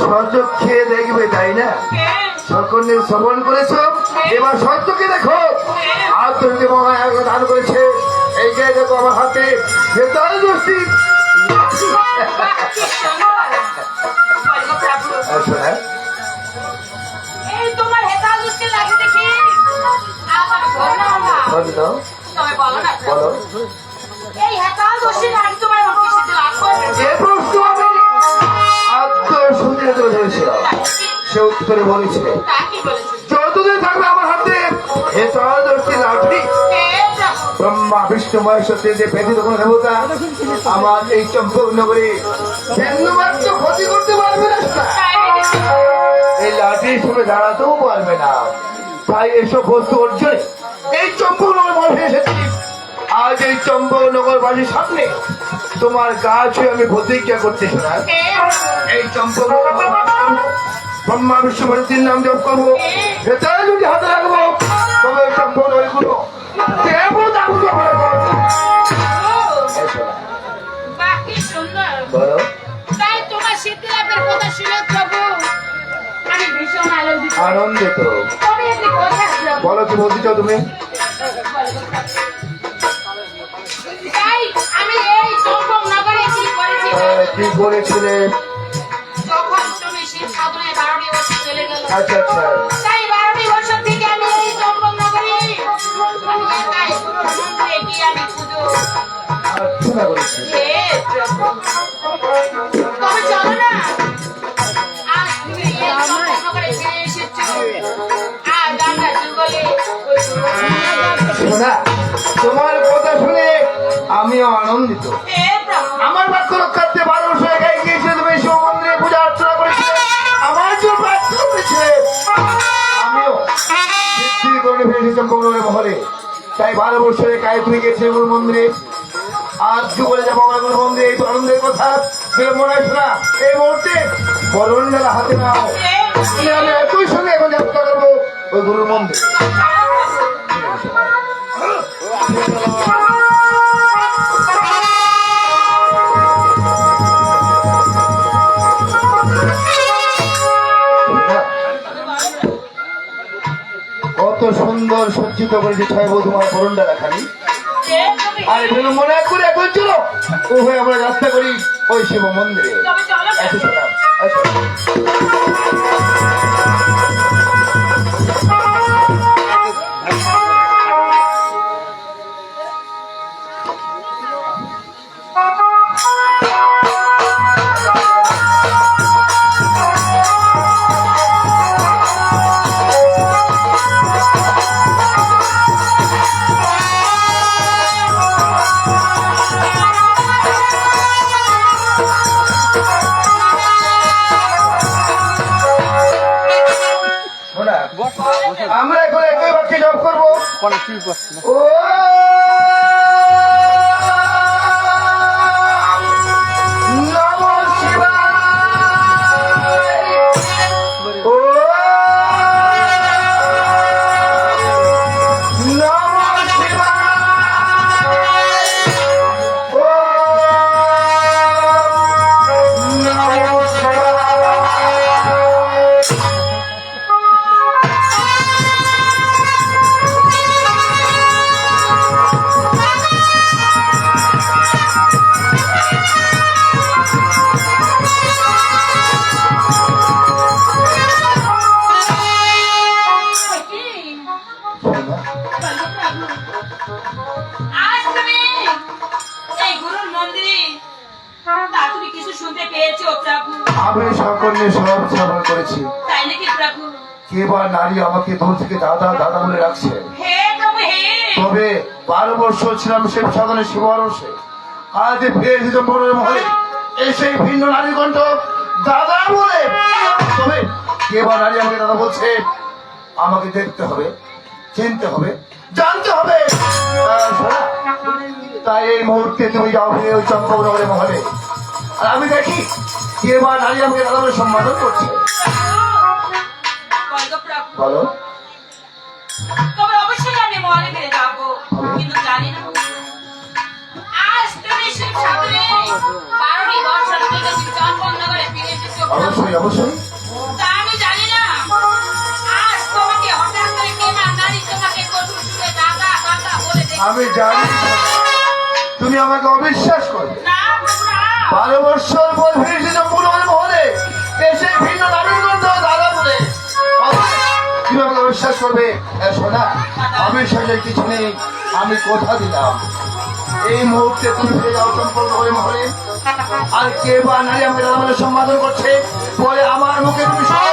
সচক্ষে দেখবে তাই না? সকলে শ্রবণ করেছো, এবার সচক্ষে দেখো। আর তুমি দান করেছে এই যে দেখো আমার হাতে হেতাল দোষী। বলো সে উত্তরে বলেছে যতদিন থাকবে আমার হাতে লাঠি ব্রহ্মা বিষ্ণু মহেশ্বরী যে ব্যতীত কোন দেবতা আমার এই চম্পক নগরে বিন্দুমাত্র ক্ষতি করতে পারবে না। এই লাঠির সামনে দাঁড়াতেও পারবে না। তাই এসব বস্তু অর্জনে এই চম্পক নগর বসে এসেছি। আজ এই চম্পক নগরবাসীর সামনে তোমার গাছ হয়ে আমি প্রতিজ্ঞা করতেছি না। এই চম্পক ব্রহ্মা বিষ্ণু মহেশ্বরীর নাম জপ করবো, ভেতরে যদি হাতে রাখবো তবে চম্পক নগরগুলো দেবতা বলো। আনন্দিত বলো কি বলতে চাও তুমি? কি করেছিলে? আচ্ছা আচ্ছা আর্চনা করেছি। শোনা, তোমার কথা শুনে আমিও আনন্দিত। আমার বাক্য রক্ষার্থে 12 বছর একাই গিয়েছিল, তুমি শিব মন্দিরে পূজা অর্চনা করেছিলে, আমার জন্য প্রার্থনা করেছিলে। আমিও সিদ্ধি করে ফেলেছি চম্পকনগরের মহলে। তাই 12 বছর একাই তুমি গেছিলে গুরু মন্দিরে, আজ বলে যাবো আমার গুরু মন্দিরে। এই তো আনন্দের কথা মনে হয় না। এই মুহূর্তে বরণ মেলা হাতে নাও, আমি একই সঙ্গে এখন যাত্রা করবো ওই গুরুর মন্দিরে। কত সুন্দর সজ্জিত করেছে ছয় বউ তোমার বরণডা রাখানি। আর মনে করে এখন চলো ও হয়ে আমরা যাত্রা করি ওই শিব মন্দিরে। আমরা এখন একই বাক্যে জপ করবো। ও আমি সকলে সব শ্রবণ করেছি। কে বা নারী আমাকে দূর থেকে দাদা দাদা বলে রাখছে। তবে 12 বছর ছিলাম শিব সাধনে শিবরসে। আজ ফিরে এসেছি মনের মহলে, এসে ভিন্ন নারী কণ্ঠ দাদা বলে। তবে কে বা নারী আমাকে দাদা বলছে, আমাকে দেখতে হবে, চিনতে হবে, জানতে হবে। তাই এই মুহূর্তে তুমি যাও ওই চম্পকনগরের মহলে, আর আমি দেখি কে বা নারী আমাকে দাদা বলে সম্বোধন করছে। বলো। তবে অবশ্যই আমি মহলে ফিরে যাবো, কিন্তু জানি না আজ তুমি শিব সাধনে 12টি বছর থেকে চম্পকনগরে ফিরে অবশ্যই অবশ্যই। তা আমি জানি না আজ তোমাকে হঠাৎ করে কে না নারী তোমাকে কঠোর সুরে দাদা দাদা বলে ডেকে। আমি জানি তুমি আমাকে অবিশ্বাস করবে। না না 12 বছর পর ফিরেছিল পুরোনো মহলে এসে ভিন্ন নারীর মধ্যে দাদা বলে তুমি আমাকে অবিশ্বাস করবে। শোনা অবিশ্বাসের কিছু নেই। আমি কথা দিলাম এই মুহূর্তে তুমি ফিরে যাও সম্পর্ক করে মহলে। আর কে বা নারী আমাকে দাদা বলে সম্বোধন করছে বলে আমার মুখে তুমি সব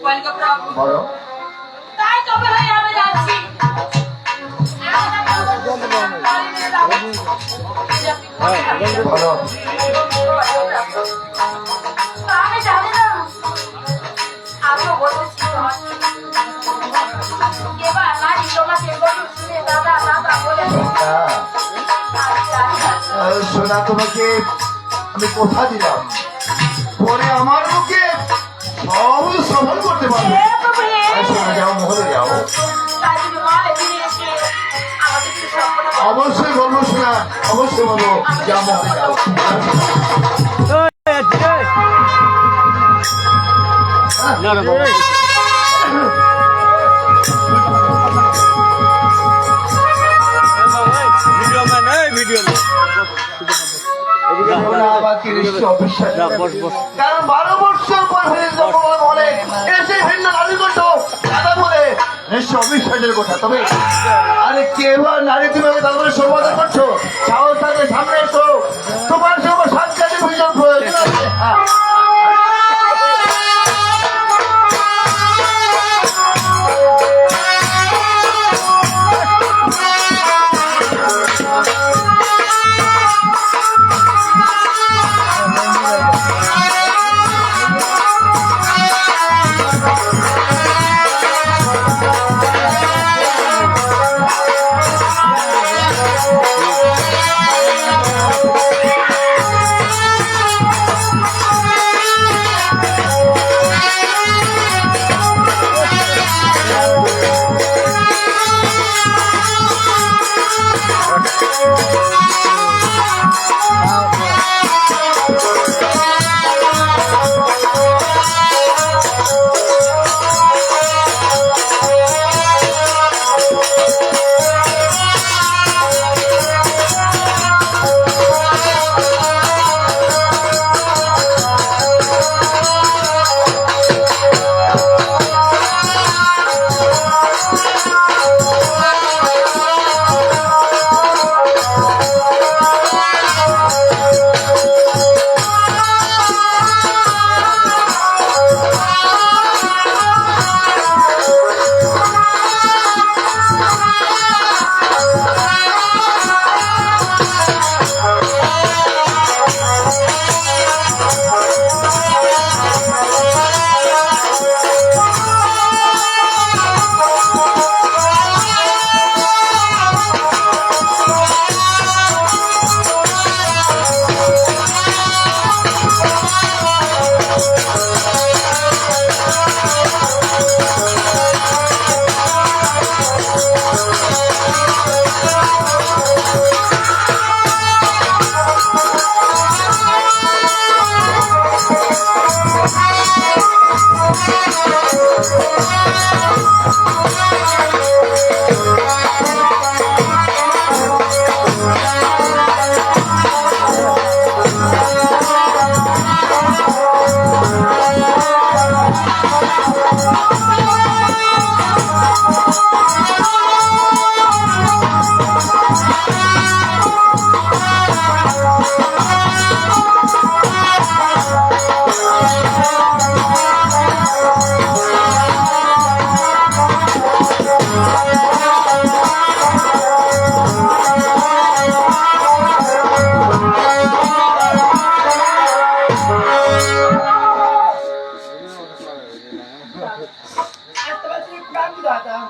বলকা প্রভু বলো। তাই তবে ভাই আমি যাচ্ছি। বলো। আমি জানি না আমিও বলেছি এবার নারী তোমাকে কঠোর সুরে দাদা দাদা বলে ডেকে। শোনা তোমাকে আমি কথা দিলাম পরে আমার মুখে সব সফল করতে পারবে। শোনা যাও মহলে যাও। তাই তুমি মহলে ফিরে এসে আমাদের কিছু সম্পর্ক অবশ্যই বলবো শোনা অবশ্যই বলবো যাও মহলে যাও। শোনা আমাকে নিশ্চয় অবিশ্বাস করবে। কারণ 12 বছর পর হয়েছে বলে এসে ভিন্ন নারী করতো দাদা বলে নিশ্চয় অবিশ্বাসের কথা। তবে আরে কে বা নারী তুমি আমাকে দাদা বলে সম্বোধন করছো সাহস থাকলে সামনে এসো। তোমার সঙ্গে সাত কাজে ভীষণ প্রয়োজন আছে।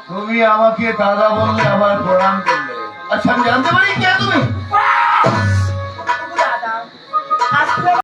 তুমি আমাকে দাদা বললে, আমার প্রণাম করলে। আচ্ছা আমি জানতে পারি কে তুমি?